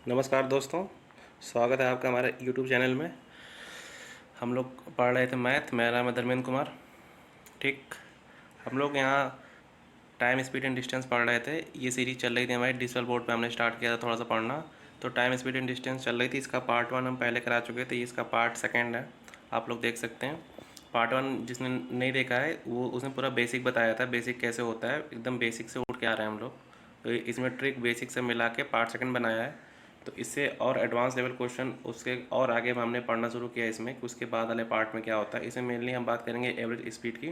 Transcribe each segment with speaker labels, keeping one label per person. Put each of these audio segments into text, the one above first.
Speaker 1: नमस्कार दोस्तों, स्वागत है आपका हमारे YouTube चैनल में। हम लोग पढ़ रहे थे मैथ। मेरा नाम है धर्मेंद्र कुमार। ठीक, हम लोग यहाँ टाइम स्पीड एंड डिस्टेंस पढ़ रहे थे। ये सीरीज चल रही थी हमारी डिजिटल बोर्ड पे, हमने स्टार्ट किया था थोड़ा सा पढ़ना। तो टाइम स्पीड एंड डिस्टेंस चल रही थी। इसका पार्ट 1 हम पहले करा चुके थे, इसका पार्ट 2 है, आप लोग देख सकते हैं। पार्ट 1 जिसने नहीं देखा है वो उसने पूरा बेसिक बताया था, बेसिक कैसे होता है, एकदम बेसिक से उठ के आ रहे हैं हम लोग। तो इसमें ट्रिक बेसिक से मिला के पार्ट 2 बनाया है। तो इससे और एडवांस लेवल क्वेश्चन उसके और आगे हमने पढ़ना शुरू किया इसमें कि उसके बाद वाले पार्ट में क्या होता है। इसमें मेनली हम बात करेंगे एवरेज स्पीड की।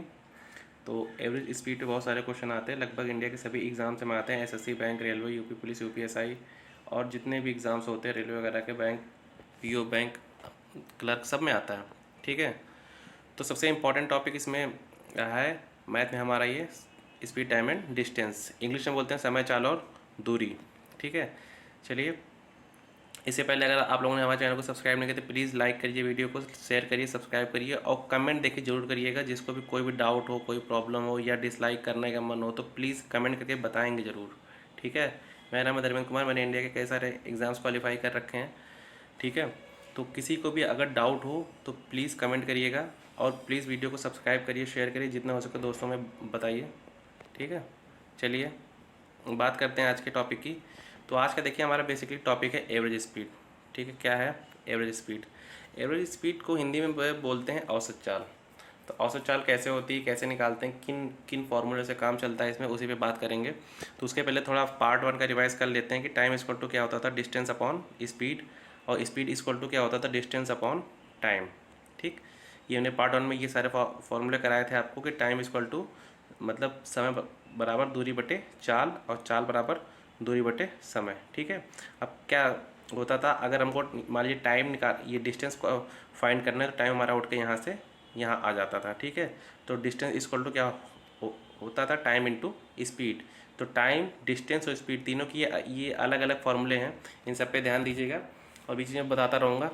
Speaker 1: तो एवरेज स्पीड पे बहुत सारे क्वेश्चन आते हैं, लगभग इंडिया के सभी एग्जाम्स में आते हैं। SSC, bank, railway, UP police, UPSI और जितने भी एग्ज़ाम्स होते हैं रेलवे वगैरह के, बैंक, पीओ, बैंक क्लर्क, सब में आता है। ठीक है, तो सबसे इम्पॉर्टेंट टॉपिक इसमें है मैथ में हमारा ये speed, time and distance. English में बोलते हैं समय, चाल और दूरी। ठीक है, चलिए। इससे पहले अगर आप लोगों ने हमारे चैनल को सब्सक्राइब नहीं किया तो प्लीज़ लाइक करिए, वीडियो को शेयर करिए, सब्सक्राइब करिए और कमेंट देखिए जरूर करिएगा। जिसको भी कोई भी डाउट हो, कोई प्रॉब्लम हो या डिसलाइक करने का मन हो तो प्लीज़ कमेंट करके बताएंगे ज़रूर। ठीक है, मेरा नाम है धर्मेंद्र कुमार, मैंने इंडिया के कई सारे एग्ज़ाम्स क्वालिफाई कर रखे हैं। ठीक है, तो किसी को भी अगर डाउट हो तो प्लीज़ कमेंट करिएगा और प्लीज़ वीडियो को सब्सक्राइब करिए, शेयर करिए, जितना हो सके दोस्तों में बताइए। ठीक है, चलिए बात करते हैं आज के टॉपिक की। तो आज का देखिए हमारा बेसिकली टॉपिक है एवरेज स्पीड। ठीक है, क्या है एवरेज स्पीड? एवरेज स्पीड को हिंदी में बोलते हैं औसत चाल। तो औसत चाल कैसे होती है, कैसे निकालते हैं, किन किन फॉर्मूले से काम चलता है इसमें, उसी पे बात करेंगे। तो उसके पहले थोड़ा पार्ट 1 का रिवाइज कर लेते हैं कि टाइम इक्वल टू क्या होता था, डिस्टेंस अपॉन स्पीड, और स्पीड इक्वल टू क्या होता था, डिस्टेंस अपॉन टाइम। ठीक, ये हमने पार्ट 1 में ये सारे फॉर्मूले कराए थे आपको कि टाइम इक्वल टू मतलब समय बराबर दूरी बटे चाल और चाल बराबर दूरी बटे समय। ठीक है, अब क्या होता था, अगर हमको मान लीजिए टाइम निकाल, ये डिस्टेंस को फाइंड करना है तो टाइम हमारा उठ के यहाँ से यहाँ आ जाता था। ठीक है, तो डिस्टेंस इक्वल टू क्या होता था, टाइम इनटू स्पीड। तो टाइम, डिस्टेंस और स्पीड तीनों की ये अलग अलग फॉर्मूले हैं, इन सब पे ध्यान दीजिएगा और बीच में बताता रहूँगा।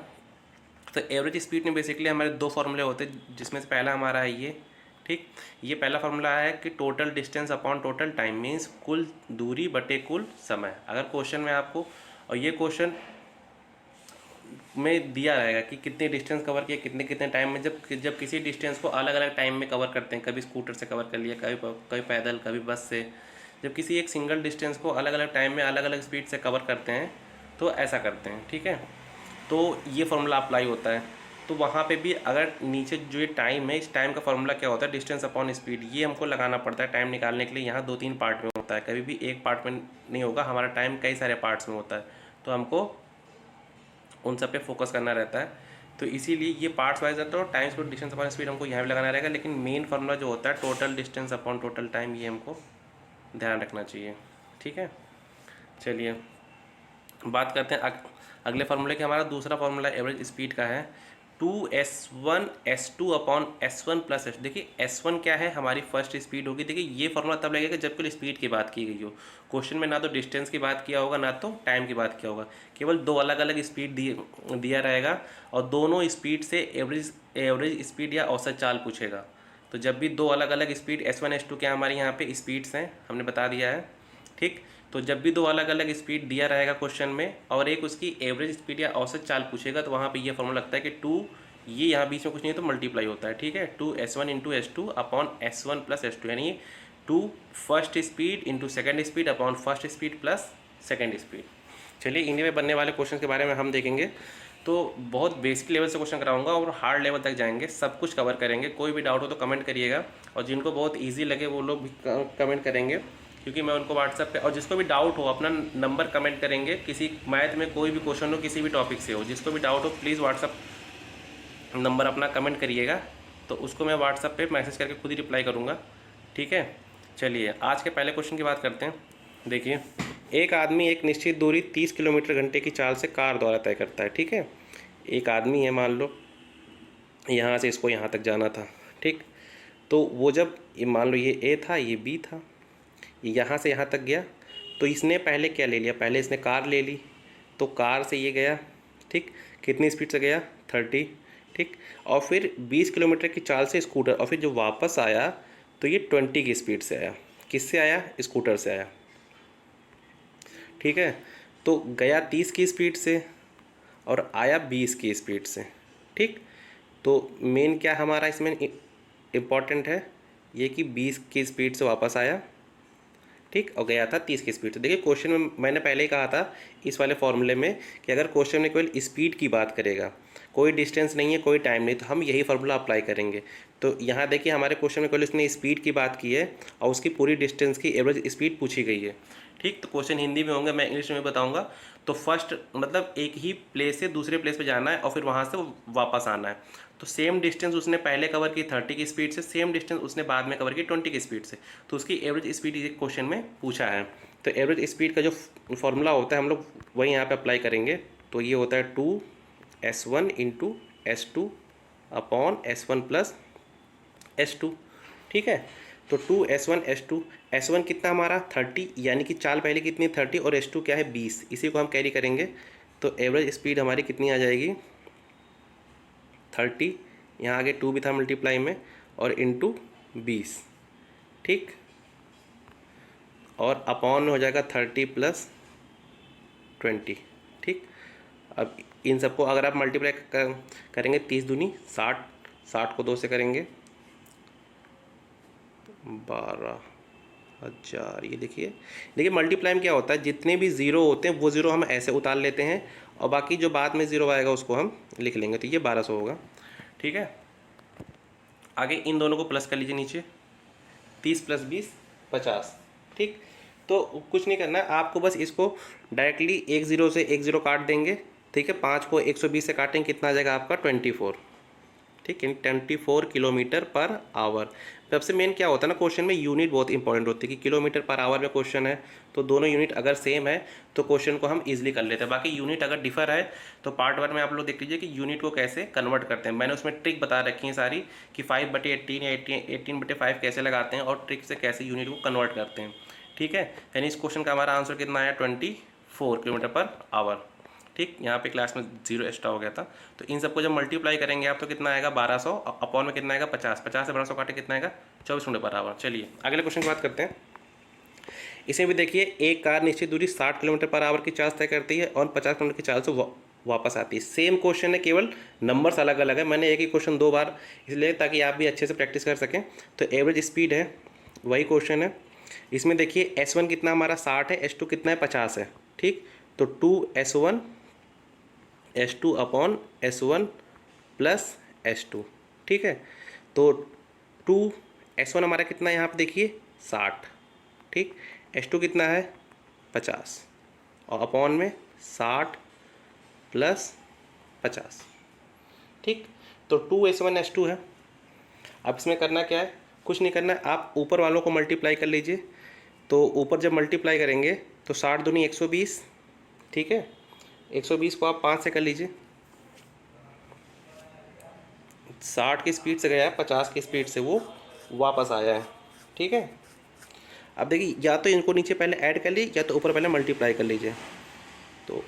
Speaker 1: तो एवरेज स्पीड में बेसिकली हमारे 2 फॉर्मूले होते हैं, जिसमें से पहला हमारा है ये। ठीक, ये पहला फॉर्मूला है कि total distance upon total time, means कुल दूरी बटे कुल समय। अगर क्वेश्चन में आपको, और ये क्वेश्चन में दिया रहेगा कि कितने डिस्टेंस कवर किया, कितने कितने टाइम में, जब किसी डिस्टेंस को अलग अलग टाइम में कवर करते हैं, कभी स्कूटर से कवर कर लिया, कभी पैदल, कभी बस से, जब किसी एक सिंगल डिस्टेंस को अलग अलग टाइम में अलग अलग स्पीड से कवर करते हैं तो ऐसा करते हैं। ठीक है, तो ये फार्मूला अप्लाई होता है। तो वहाँ पे भी अगर नीचे जो ये टाइम है, इस टाइम का फार्मूला क्या होता है, डिस्टेंस अपॉन स्पीड, ये हमको लगाना पड़ता है टाइम निकालने के लिए। यहाँ 2-3 पार्ट में होता है, कभी भी एक पार्ट में नहीं होगा, हमारा टाइम कई सारे पार्ट्स में होता है, तो हमको उन सब पे फोकस करना रहता है। तो इसीलिए ये पार्ट्स वाइज रहता है और time speed, distance upon speed हमको यहाँ भी लगाना रहेगा, लेकिन मेन फार्मूला जो होता है total distance upon total time, ये हमको ध्यान रखना चाहिए। ठीक है, चलिए बात करते हैं अगले फार्मूले की। हमारा दूसरा फार्मूला एवरेज स्पीड का है 2s1 s2 upon s1 plus s। देखिए s1 क्या है, हमारी फर्स्ट स्पीड होगी। देखिए ये फार्मूला तब लगेगा जब केवल स्पीड की बात की गई हो। क्वेश्चन में ना तो डिस्टेंस की बात किया होगा ना तो टाइम की बात किया होगा, केवल 2 अलग अलग स्पीड दिया रहेगा और दोनों स्पीड से एवरेज स्पीड या औसत चाल पूछेगा। तो जब भी 2 अलग अलग स्पीड s1 s2 क्या हमारे यहाँ पे स्पीड्स हैं, हमने बता दिया है। ठीक, तो जब भी 2 अलग अलग स्पीड दिया रहेगा क्वेश्चन में और एक उसकी एवरेज स्पीड या औसत चाल पूछेगा, तो वहाँ पे ये फॉर्मूला लगता है कि 2, ये यहाँ बीच में कुछ नहीं है तो मल्टीप्लाई होता है। ठीक है, 2s1 into s2 upon s1 plus s2, यानी 2 first speed into second speed upon first speed plus second speed. चलिए इंडिया में बनने वाले क्वेश्चन के बारे में हम देखेंगे। तो बहुत बेसिक लेवल से क्वेश्चन कराऊंगा और हार्ड लेवल तक जाएंगे, सब कुछ कवर करेंगे। कोई भी डाउट हो तो कमेंट करिएगा और जिनको बहुत ईजी लगे वो लोग भी कमेंट करेंगे, क्योंकि मैं उनको व्हाट्सएप पे, और जिसको भी डाउट हो अपना नंबर कमेंट करेंगे। किसी मैथ में कोई भी क्वेश्चन हो, किसी भी टॉपिक से हो, जिसको भी डाउट हो प्लीज़ व्हाट्सएप नंबर अपना कमेंट करिएगा, तो उसको मैं व्हाट्सएप पे मैसेज करके खुद ही रिप्लाई करूँगा। ठीक है, चलिए आज के पहले क्वेश्चन की बात करते हैं। देखिए, एक आदमी एक निश्चित दूरी 30 किलोमीटर घंटे की चाल से कार द्वारा तय करता है। ठीक है, एक आदमी है, मान लो यहाँ से इसको यहाँ तक जाना था। ठीक, तो वो जब ये मान लो ये ए था, ये बी था, यहाँ से यहाँ तक गया, तो इसने पहले क्या ले लिया, पहले इसने कार ले ली, तो कार से ये गया। ठीक, कितनी स्पीड से गया, 30। ठीक, और फिर 20 किलोमीटर की चाल से स्कूटर, और फिर जो वापस आया तो ये 20 की स्पीड से आया। किससे आया, स्कूटर से आया। ठीक है, तो गया 30 की स्पीड से और आया 20 की स्पीड से, ठीक। तो मेन क्या हमारा इसमें इम्पॉर्टेंट है ये कि 20 की स्पीड से वापस आया, ठीक, और गया था 30 की स्पीड से। देखिए क्वेश्चन में मैंने पहले ही कहा था इस वाले फॉर्मूले में कि अगर क्वेश्चन में केवल स्पीड की बात करेगा, कोई डिस्टेंस नहीं है, कोई टाइम नहीं, तो हम यही फार्मूला अप्लाई करेंगे। तो यहाँ देखिए हमारे क्वेश्चन में केवल उसने स्पीड की बात की है और उसकी पूरी डिस्टेंस की एवरेज स्पीड पूछी गई है, ठीक। तो क्वेश्चन हिंदी में होंगे, मैं इंग्लिश में बताऊँगा। तो फर्स्ट मतलब एक ही प्लेस से दूसरे प्लेस पे जाना है और फिर वहाँ से वापस आना है। तो सेम डिस्टेंस उसने पहले कवर की 30 की स्पीड से, सेम डिस्टेंस उसने बाद में कवर की 20 की स्पीड से। तो उसकी एवरेज स्पीड इस क्वेश्चन में पूछा है। तो एवरेज स्पीड का जो फॉर्मूला होता है हम लोग वही यहाँ पे अप्लाई करेंगे। तो ये होता है 2s1 into S2 upon S1 plus S2, ठीक है। तो 2s1 S2, S1 कितना हमारा 30, यानी कि चाल पहले कितनी 30 और S2 क्या है 20, इसी को हम कैरी करेंगे। तो एवरेज स्पीड हमारी कितनी आ जाएगी 30, यहाँ आगे 2 भी था मल्टीप्लाई में, और इंटू 20, ठीक, और अपॉन में हो जाएगा 30 प्लस 20, ठीक। अब इन सबको अगर आप मल्टीप्लाई करेंगे 30 दूनी 60, 60 को 2 से करेंगे 12,000। ये देखिए मल्टीप्लाई में क्या होता है, जितने भी ज़ीरो होते हैं वो ज़ीरो हम ऐसे उतार लेते हैं और बाकी जो बाद में ज़ीरो आएगा उसको हम लिख लेंगे। तो ये 1200 होगा, ठीक है। आगे इन दोनों को प्लस कर लीजिए नीचे, 30 प्लस 20 50, ठीक। तो कुछ नहीं करना है आपको, बस इसको डायरेक्टली एक ज़ीरो से एक ज़ीरो काट देंगे, ठीक है। 5 को 120 से काटेंगे, कितना आ जाएगा आपका 24, ठीक है, 24 किलोमीटर पर आवर। सबसे मेन क्या होता है ना क्वेश्चन में, यूनिट बहुत इंपॉर्टेंट होती है कि किलोमीटर पर आवर में क्वेश्चन है तो दोनों यूनिट अगर सेम है तो क्वेश्चन को हम इजीली कर लेते हैं। बाकी यूनिट अगर डिफर है तो पार्ट 1 में आप लोग देख लीजिए कि यूनिट को कैसे कन्वर्ट करते हैं। मैंने उसमें ट्रिक बता रखी है सारी कि 5/18 या 18/5 कैसे लगाते हैं और ट्रिक से कैसे यूनिट को कन्वर्ट करते हैं, ठीक है। यानी इस क्वेश्चन का हमारा आंसर कितना आया 24 किलोमीटर पर आवर, ठीक। यहाँ पे क्लास में 0 एक्स्ट्रा हो गया था। तो इन सबको जब मल्टीप्लाई करेंगे आप तो कितना आएगा 1200, अपॉन में कितना आएगा 50, 50 से 1200 काटे कितना आएगा 24 किलोमीटर पर आवर। चलिए अगले क्वेश्चन की बात करते हैं। इसमें भी देखिए एक कार निश्चित दूरी 60 किलोमीटर पर आवर की चाल तय करती है और 50 किलोमीटर की चाल से वापस आती है। सेम क्वेश्चन है, केवल नंबर्स अलग अलग है। मैंने एक ही क्वेश्चन 2 बार इसलिए ताकि आप भी अच्छे से प्रैक्टिस कर सकें। तो एवरेज स्पीड है वही क्वेश्चन है। इसमें देखिए S1 कितना हमारा 60 है, S2 कितना है 50 है, ठीक। तो 2s1 S2 upon S1 plus S2, ठीक है। तो 2s1 हमारा कितना है यहाँ पे देखिए 60, ठीक। S2 कितना है 50 और अपॉन में 60 प्लस 50, ठीक। तो 2s1 S2 है। अब इसमें करना क्या है, कुछ नहीं करना है, आप ऊपर वालों को मल्टीप्लाई कर लीजिए। तो ऊपर जब मल्टीप्लाई करेंगे तो 60 दूनी 120, ठीक है। 120 को आप 5 से कर लीजिए, 60 की स्पीड से गया है, 50 की स्पीड से वो वापस आया है, ठीक है। अब देखिए या तो इनको नीचे पहले ऐड कर लीजिए या तो ऊपर पहले मल्टीप्लाई कर लीजिए। तो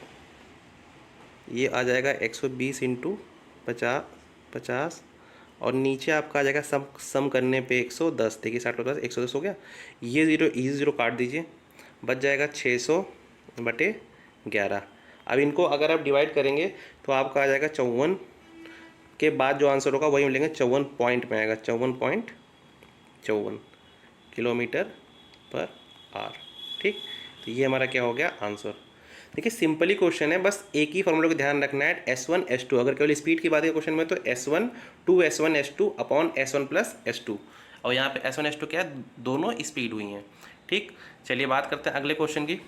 Speaker 1: ये आ जाएगा 120 इंटू 50 और नीचे आपका आ जाएगा सम करने पे 110। देखिए 60 प्लस 110 हो गया। ये ज़ीरो काट दीजिए, बच जाएगा 600/11। अब इनको अगर आप डिवाइड करेंगे तो आपका आ जाएगा 54 के बाद जो आंसर होगा वही मिलेंगे 54 पॉइंट में आएगा, 54.54 किलोमीटर पर आवर, ठीक। तो ये हमारा क्या हो गया आंसर। देखिए सिंपली क्वेश्चन है, बस एक ही फॉर्मूला को ध्यान रखना है S1 S2। अगर केवल स्पीड की बात है क्वेश्चन में तो S1 2s1 S2 upon S1 plus S2, और यहाँ पे S1 S2 क्या है, दोनों स्पीड हुई हैं, ठीक। चलिए बात करते हैं अगले क्वेश्चन की।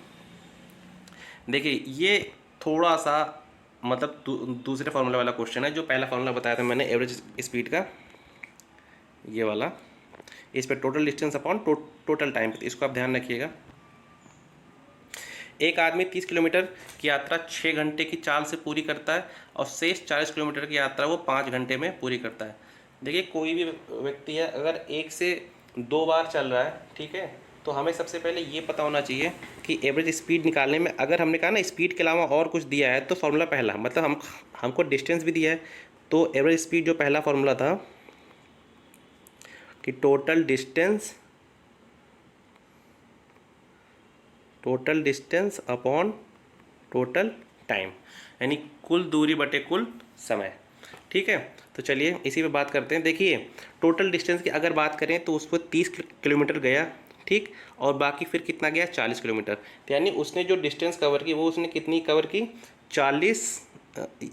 Speaker 1: देखिए ये थोड़ा सा मतलब दूसरे फार्मूला वाला क्वेश्चन है। जो पहला फार्मूला बताया था मैंने एवरेज स्पीड का, ये वाला, इस पर total distance upon total time, इसको आप ध्यान रखिएगा। एक आदमी 30 किलोमीटर की यात्रा 6 घंटे की चाल से पूरी करता है और शेष 40 किलोमीटर की यात्रा वो 5 घंटे में पूरी करता है। देखिए कोई भी व्यक्ति है अगर 1 से 2 बार चल रहा है, ठीक है, तो हमें सबसे पहले ये पता होना चाहिए कि एवरेज स्पीड निकालने में, अगर हमने कहा ना स्पीड के अलावा और कुछ दिया है तो फार्मूला पहला, मतलब हमको डिस्टेंस भी दिया है। तो एवरेज स्पीड जो पहला फार्मूला था कि total distance upon total time, यानी कुल दूरी बटे कुल समय। ठीक है, तो चलिए इसी पे बात करते हैं। देखिए टोटल डिस्टेंस की अगर बात करें तो उसको 30 किलोमीटर गया, ठीक, और बाकी फिर कितना गया 40 किलोमीटर। तो यानी उसने जो डिस्टेंस कवर की वो उसने कितनी कवर की 40,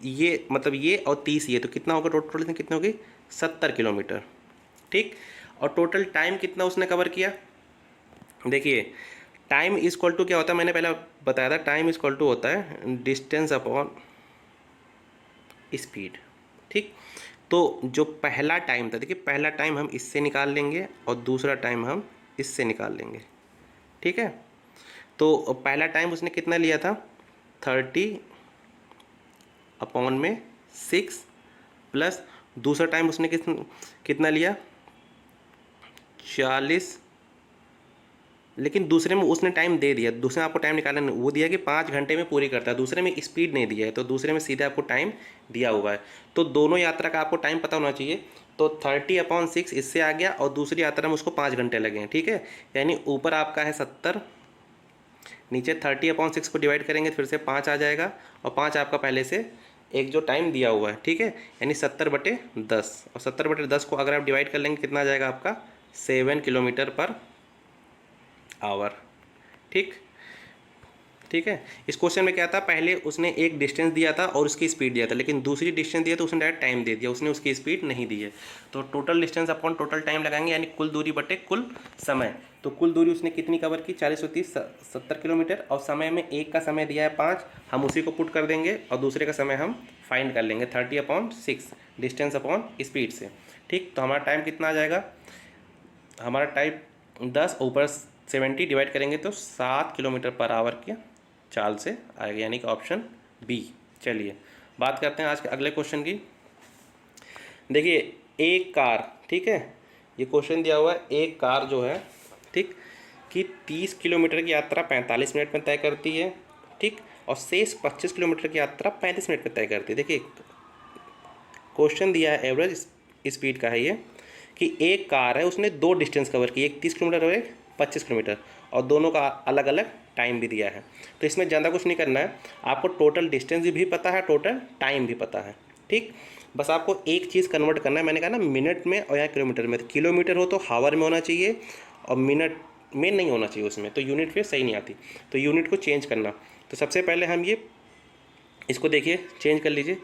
Speaker 1: ये मतलब ये और 30 ये, तो कितना होगा टोटल कितनी होगी 70 किलोमीटर। ठीक, और टोटल टाइम कितना उसने कवर किया। देखिए टाइम इज इक्वल टू क्या होता है, मैंने पहले बताया था, टाइम इज इक्वल टू होता है डिस्टेंस अपॉन स्पीड। ठीक, तो जो पहला टाइम था, देखिए पहला टाइम हम इससे निकाल लेंगे और दूसरा टाइम हम इससे निकाल लेंगे। ठीक है, तो पहला टाइम उसने कितना लिया था 30/6 प्लस दूसरा टाइम उसने कितना लिया 40, लेकिन दूसरे में उसने टाइम दे दिया, दूसरे में आपको टाइम निकालना नहीं, वो दिया कि 5 घंटे में पूरी करता है, दूसरे में स्पीड नहीं दिया है, तो दूसरे में सीधे आपको टाइम दिया हुआ है। तो दोनों यात्रा का आपको टाइम पता होना चाहिए। तो 30/6 इससे आ गया और दूसरी यात्रा में उसको 5 घंटे लगे हैं। ठीक है, यानी ऊपर आपका है 70, नीचे 30/6 को डिवाइड करेंगे फिर से 5 आ जाएगा, और 5 आपका पहले से एक जो टाइम दिया हुआ है। ठीक है, यानी 70/10, और 70/10 को अगर आप डिवाइड कर लेंगे कितना आ जाएगा आपका 7 किलोमीटर पर आवर। ठीक, ठीक है, इस क्वेश्चन में क्या था, पहले उसने एक डिस्टेंस दिया था और उसकी स्पीड दिया था, लेकिन दूसरी डिस्टेंस दिया तो उसने डायरेक्ट टाइम दे दिया, उसने उसकी स्पीड नहीं दी है। तो total distance upon total time लगाएंगे, यानी कुल दूरी बटे कुल समय। तो कुल दूरी उसने कितनी कवर की 40 और 30 70 किलोमीटर, और समय में एक का समय दिया है 5, हम उसी को पुट कर देंगे और दूसरे का समय हम फाइंड कर लेंगे 30/6 डिस्टेंस अपॉन स्पीड से। ठीक, तो हमारा टाइम कितना आ जाएगा, हमारा टाइम 10 ऊपर 70 डिवाइड करेंगे तो 7 किलोमीटर पर आवर की चाल से आएगा, यानी कि ऑप्शन बी। चलिए बात करते हैं आज के अगले क्वेश्चन की। देखिए एक कार, ठीक है, ये क्वेश्चन दिया हुआ है, एक कार जो है, ठीक, कि 30 किलोमीटर की यात्रा 45 मिनट में तय करती है, ठीक, और शेष 25 किलोमीटर की यात्रा 35 मिनट में तय करती है। देखिए क्वेश्चन दिया है एवरेज स्पीड का है ये, कि एक कार है उसने दो डिस्टेंस कवर की, एक 30 किलोमीटर और एक 25 किलोमीटर, और दोनों का अलग अलग टाइम भी दिया है। तो इसमें ज़्यादा कुछ नहीं करना है, आपको टोटल डिस्टेंस भी पता है, टोटल टाइम भी पता है। ठीक, बस आपको एक चीज़ कन्वर्ट करना है, मैंने कहा ना मिनट में और या किलोमीटर में। तो किलोमीटर हो तो हावर में होना चाहिए और मिनट में नहीं होना चाहिए, उसमें तो यूनिट फिर सही नहीं आती, तो यूनिट को चेंज करना। तो सबसे पहले हम ये इसको देखिए चेंज कर लीजिए,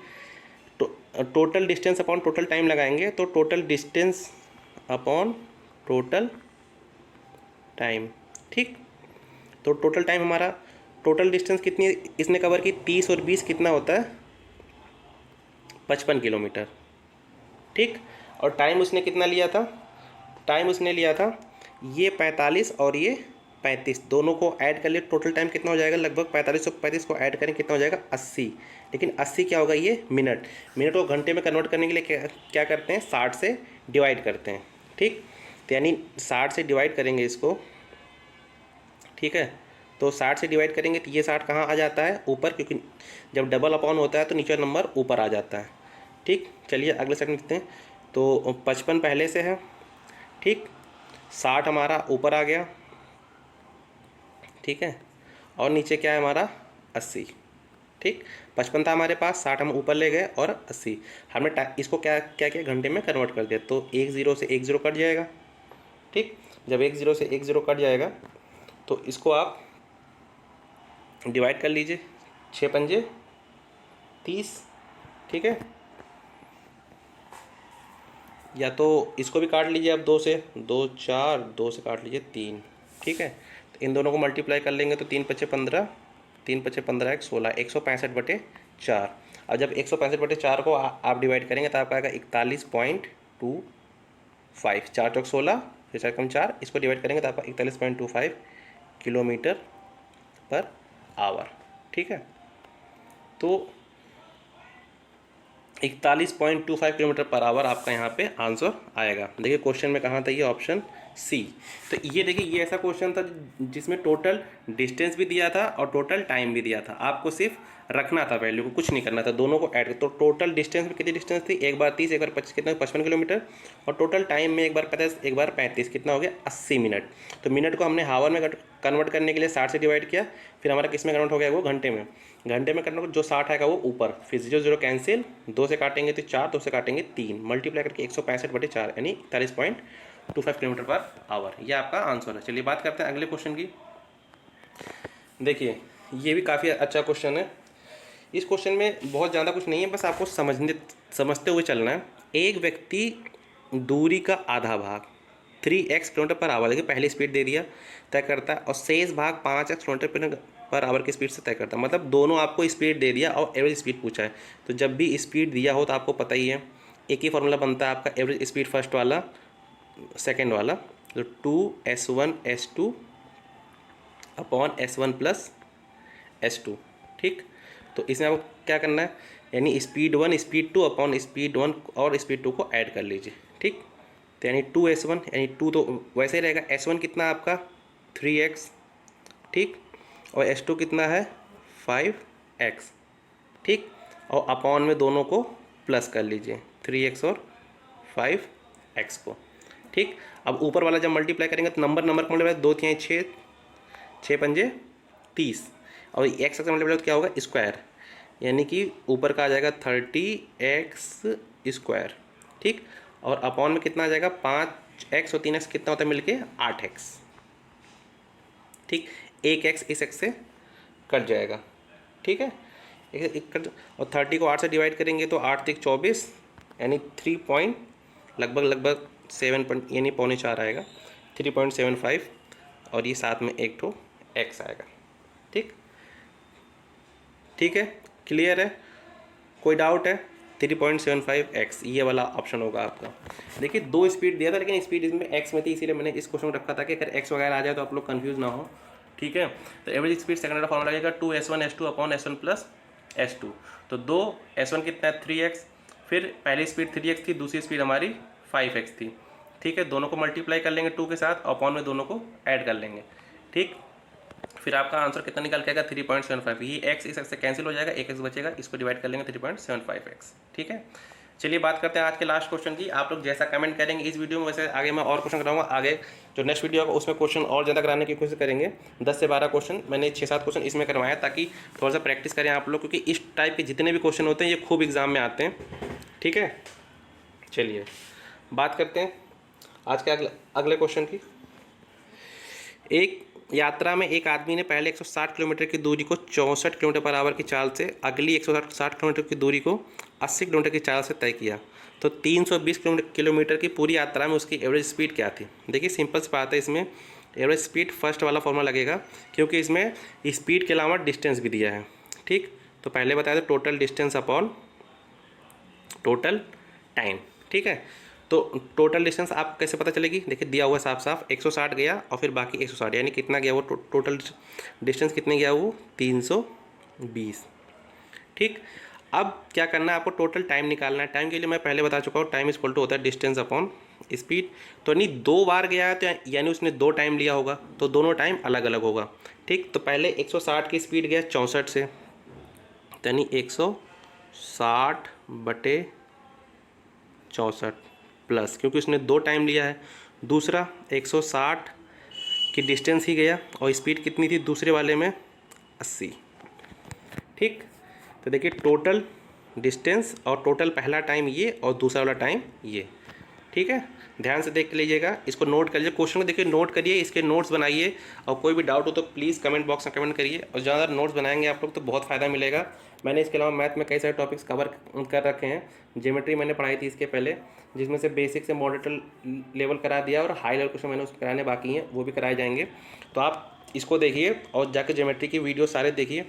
Speaker 1: total distance upon total time लगाएंगे, तो total distance upon total time. ठीक, तो टोटल टाइम हमारा, टोटल डिस्टेंस कितनी इसने कवर की 30 और 20 कितना होता है 55 किलोमीटर। ठीक, और टाइम उसने कितना लिया था, टाइम उसने लिया था ये 45 और ये 35, दोनों को ऐड कर लिए टोटल टाइम कितना हो जाएगा, लगभग 45 और 35 को ऐड करें कितना हो जाएगा 80। लेकिन 80 क्या होगा, ये मिनट, मिनट को घंटे में कन्वर्ट करने के लिए क्या करते हैं 60 से डिवाइड करते हैं। ठीक, तो यानी 60 से डिवाइड करेंगे इसको, ठीक है, तो 60 से डिवाइड करेंगे तो ये 60 कहाँ आ जाता है ऊपर, क्योंकि जब डबल अपॉन होता है तो नीचे नंबर ऊपर आ जाता है। ठीक, चलिए अगले सेकंड लिखते हैं, तो 55 पहले से है, ठीक, 60 हमारा ऊपर आ गया, ठीक है, और नीचे क्या है हमारा 80। ठीक, 55 था हमारे पास, 60 हम ऊपर ले गए और 80 हमने इसको क्या क्या किया घंटे में कन्वर्ट कर दिया, तो 1 0 से 1 0 कट जाएगा। ठीक, जब 1 0 से 1 0 कट जाएगा तो इसको आप डिवाइड कर लीजिए, 6 पंजे 30। ठीक है, या तो इसको भी काट लीजिए आप 2 से, 2 4, 2 से काट लीजिए 3। ठीक है, तो इन दोनों को मल्टीप्लाई कर लेंगे तो 3 5 15, 3 5 15 1 16, 165/4। अब जब 165/4 को आप डिवाइड करेंगे तो आपका आएगा 41.25, 4 चौक 16 फिर 4 कम 4, इसको डिवाइड करेंगे तो आपका 41.25 किलोमीटर पर आवर। ठीक है, तो 41.25 किलोमीटर पर आवर आपका यहाँ पे आंसर आएगा। देखिए क्वेश्चन में कहाँ था ये, ऑप्शन सी। तो ये देखिए, ये ऐसा क्वेश्चन था जिसमें टोटल डिस्टेंस भी दिया था और टोटल टाइम भी दिया था। आपको सिर्फ रखना था वैल्यू को, कुछ नहीं करना था, दोनों को ऐड। तो टोटल डिस्टेंस में कितनी डिस्टेंस थी, एक बार 30, एक बार 25, कितना 55 किलोमीटर। और टोटल टाइम में एक बार 50, एक बार 35, कितना हो गया 80 मिनट। तो मिनट को हमने हावर में कन्वर्ट करने के लिए 60 से डिवाइड किया, फिर हमारा किस में कन्वर्ट हो गया, वो घंटे में। घंटे में करने को जो 60 आएगा वो ऊपर, फिर 0 0 कैंसिल, 2 से काटेंगे तो 4, 2 से काटेंगे 3, मल्टीप्लाई करके 165/4 यानी 41.25 किलोमीटर पर आवर। ये आपका आंसर है। चलिए बात करते हैं अगले क्वेश्चन की। देखिए ये भी काफ़ी अच्छा क्वेश्चन है। इस क्वेश्चन में बहुत ज़्यादा कुछ नहीं है, बस आपको समझते हुए चलना है। एक व्यक्ति दूरी का आधा भाग 3x किलोमीटर पर आवर, देखिए पहली स्पीड दे दिया, तय करता है, और शेष भाग 5x किलोमीटर पर आवर की स्पीड से तय करता है। मतलब दोनों आपको स्पीड दे दिया और एवरेज स्पीड पूछा है। तो जब भी स्पीड दिया हो तो आपको पता ही है, एक ही फॉर्मूला बनता है आपका एवरेज स्पीड फर्स्ट वाला सेकेंड वाला, तो 2s1s2 upon s1 plus s2। ठीक, तो इसमें आपको क्या करना है, यानी स्पीड 1 स्पीड 2 अपॉन स्पीड 1 और स्पीड 2 को ऐड कर लीजिए। ठीक, तो यानी 2s1 यानी 2 तो वैसे ही रहेगा, s1 कितना आपका 3x, ठीक, और s2 कितना है 5x। ठीक, और अपॉन में दोनों को प्लस कर लीजिए, 3x और 5x को। ठीक, अब ऊपर वाला जब मल्टीप्लाई करेंगे तो नंबर को मल्टीप्लाई, 2 3 6, 6 पंजे 30, और एक्स से मल्टीप्लाई तो क्या होगा स्क्वायर, यानी कि ऊपर का आ जाएगा 30x स्क्वायर। ठीक, और अपॉन में कितना आ जाएगा 5x और 3x कितना होता है मिलके 8x। ठीक, एक x इस x से कट जाएगा। ठीक है, एक कट, और 30 को 8 से डिवाइड करेंगे तो 8 3 24, यानी 3 पॉइंट लगभग 7 यानी 3.4 आएगा, 3.75, और ये साथ में एक ठो x आएगा। ठीक, ठीक है, क्लियर है, कोई डाउट है? 3.75x ये वाला ऑप्शन होगा आपका। देखिए दो स्पीड दिया था, लेकिन स्पीड इसमें x में थी, इसीलिए मैंने इस क्वेश्चन को रखा था कि अगर x वगैरह आ जाए तो आप लोग कंफ्यूज ना हो। ठीक है, तो एवरेज स्पीड सेकंड वाला फॉर्मूला लगेगा 2s1s2 upon s1 plus s2। तो 2s1 कितना है 3x, फिर पहली स्पीड 3x थी, दूसरी स्पीड हमारी 5x थी। ठीक है, दोनों को मल्टीप्लाई कर लेंगे 2 के साथ, अपॉन में दोनों को ऐड कर लेंगे। ठीक, फिर आपका आंसर कितना निकल के आएगा 3.75। ये x इस x से कैंसिल हो जाएगा, एक x बचेगा, इसको डिवाइड कर लेंगे 3.75x। ठीक है, चलिए बात करते हैं आज के लास्ट क्वेश्चन की। आप लोग जैसा कमेंट करेंगे इस वीडियो में, वैसे आगे मैं और क्वेश्चन कराऊंगा। आगे जो नेक्स्ट वीडियो होगा उसमें क्वेश्चन और ज़्यादा कराने की कोशिश करेंगे, 10 से 12 क्वेश्चन। मैंने 6-7 क्वेश्चन इसमें करवाया ताकि थोड़ा सा प्रैक्टिस करें आप लोग, क्योंकि इस टाइप के जितने भी क्वेश्चन होते हैं ये खूब एग्जाम में आते हैं। ठीक है, चलिए बात करते हैं आज के अगले क्वेश्चन की। एक यात्रा में एक आदमी ने पहले 160 किलोमीटर की दूरी को 64 किलोमीटर पर आवर की चाल से, अगली 160 किलोमीटर की दूरी को 80 किलोमीटर की चाल से तय किया, तो 320 किलोमीटर की पूरी यात्रा में उसकी एवरेज स्पीड क्या थी। देखिए सिंपल सी बात है, इसमें एवरेज स्पीड फर्स्ट वाला फॉर्मूला लगेगा, क्योंकि इसमें स्पीड के अलावा डिस्टेंस भी दिया है। ठीक, तो पहले बताया था total distance upon total time. ठीक है, तो टोटल डिस्टेंस आप कैसे पता चलेगी, देखिए दिया हुआ साफ साफ 160 गया और फिर बाकी 160, यानी कितना गया वो टोटल डिस्टेंस कितने गया वो 320। ठीक, अब क्या करना है आपको, टोटल टाइम निकालना है। टाइम के लिए मैं पहले बता चुका हूँ, टाइम इक्वल टू होता है डिस्टेंस अपॉन स्पीड। तो यानी 2 बार गया है तो यानी उसने 2 टाइम लिया होगा, तो दोनों टाइम अलग अलग होगा। ठीक, तो पहले 160 की स्पीड गया 64 से, तो यानी 160/64 प्लस, क्योंकि उसने 2 टाइम लिया है। दूसरा 160 की डिस्टेंस ही गया और स्पीड कितनी थी दूसरे वाले में 80। ठीक, तो देखिए टोटल डिस्टेंस और टोटल पहला टाइम ये और दूसरा वाला टाइम ये। ठीक है, ध्यान से देख लीजिएगा, इसको नोट कर लीजिए, क्वेश्चन को देखिए नोट करिए, इसके नोट्स बनाइए, और कोई भी डाउट हो तो प्लीज़ कमेंट बॉक्स में कमेंट करिए। और ज़्यादा नोट्स बनाएंगे आप लोग तो बहुत फ़ायदा मिलेगा। मैंने इसके अलावा मैथ में कई सारे टॉपिक्स कवर कर रखे हैं। ज्योमेट्री मैंने पढ़ाई थी इसके पहले, जिसमें से बेसिक से मॉडरेट लेवल करा दिया, और हाई लेवल क्वेश्चन मैंने उसको कराने बाकी हैं, वो भी कराए जाएंगे। तो आप इसको देखिए और जाके ज्योमेट्री की वीडियो सारे देखिए।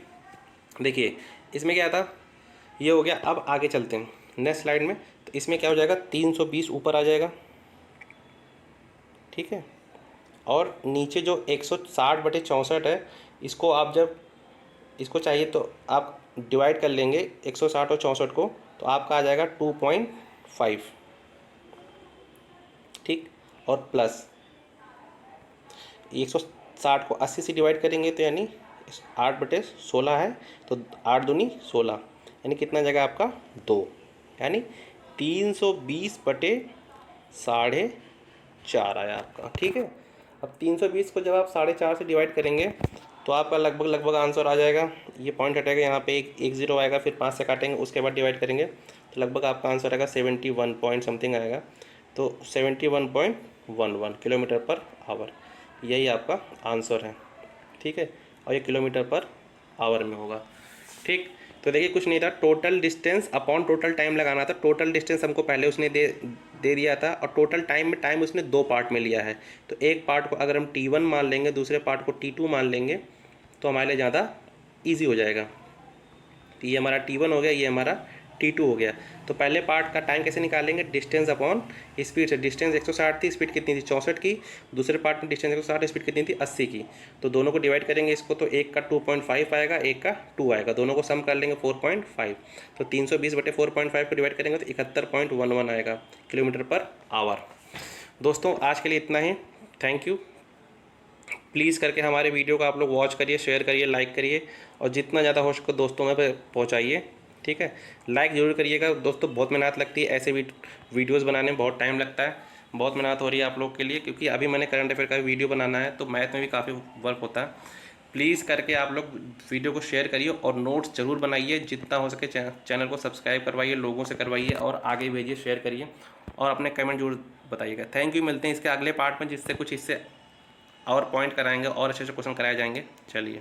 Speaker 1: देखिए इसमें क्या था, ये हो गया। अब आगे चलते हैं नेक्स्ट स्लाइड में, तो इसमें क्या हो जाएगा 320 ऊपर आ जाएगा। ठीक है, और नीचे जो 160/64 है, इसको आप जब इसको चाहिए तो आप डिवाइड कर लेंगे 160 और 64 को, तो आपका आ जाएगा 2.5। ठीक, और प्लस 160 को 80 से डिवाइड करेंगे तो यानी 8/16 है, तो 8 दूनी 16, यानी कितना जगह आपका 2, यानी 320/4.5 आया आपका। ठीक है, अब 320 को जब आप 4.5 से डिवाइड करेंगे तो आपका लगभग आंसर आ जाएगा। ये पॉइंट हटेगा, यहाँ पे एक 0 आएगा, फिर 5 से काटेंगे, उसके बाद डिवाइड करेंगे तो लगभग आपका आंसर आएगा 71 पॉइंट समथिंग आएगा। तो 71.11 किलोमीटर पर आवर, यही आपका आंसर है। ठीक है, और ये किलोमीटर पर आवर में होगा। ठीक, तो देखिए कुछ नहीं था, total distance upon total time लगाना था। टोटल डिस्टेंस हमको पहले उसने दे दिया था, और टोटल टाइम में टाइम उसने 2 पार्ट में लिया है। तो एक पार्ट को अगर हम T1 मान लेंगे, दूसरे पार्ट को T2 मान लेंगे तो हमारे लिए ज़्यादा ईजी हो जाएगा। तो ये हमारा T1 हो गया, ये हमारा T2 हो गया। तो पहले पार्ट का टाइम कैसे निकालेंगे, डिस्टेंस अपॉन स्पीड से। डिस्टेंस 160 थी, स्पीड कितनी थी 64 की। दूसरे पार्ट में डिस्टेंस 160, स्पीड कितनी थी 80 की। तो दोनों को डिवाइड करेंगे इसको, तो एक का 2.5 आएगा, एक का 2 आएगा, दोनों को सम कर लेंगे 4.5। तो 320/4.5 को डिवाइड करेंगे तो 71.11 आएगा किलोमीटर पर आवर। दोस्तों आज के लिए इतना ही, थैंक यू। प्लीज़ करके हमारे वीडियो को आप लोग वॉच करिए, शेयर करिए, लाइक करिए, और जितना ज़्यादा हो सके दोस्तों में पहुँचाइए। ठीक है, लाइक ज़रूर करिएगा दोस्तों, बहुत मेहनत लगती है ऐसे वीडियोज़ बनाने में, बहुत टाइम लगता है, बहुत मेहनत हो रही है आप लोग के लिए, क्योंकि अभी मैंने करंट अफेयर का वीडियो बनाना है, तो मैथ में भी काफ़ी वर्क होता है। प्लीज़ करके आप लोग वीडियो को शेयर करिए और नोट्स ज़रूर बनाइए, जितना हो सके चैनल को सब्सक्राइब करवाइए, लोगों से करवाइए और आगे भेजिए, शेयर करिए और अपने कमेंट जरूर बताइएगा। थैंक यू, मिलते हैं इसके अगले पार्ट में, जिससे कुछ इससे और पॉइंट कराएंगे और अच्छे से क्वेश्चन कराए जाएंगे। चलिए।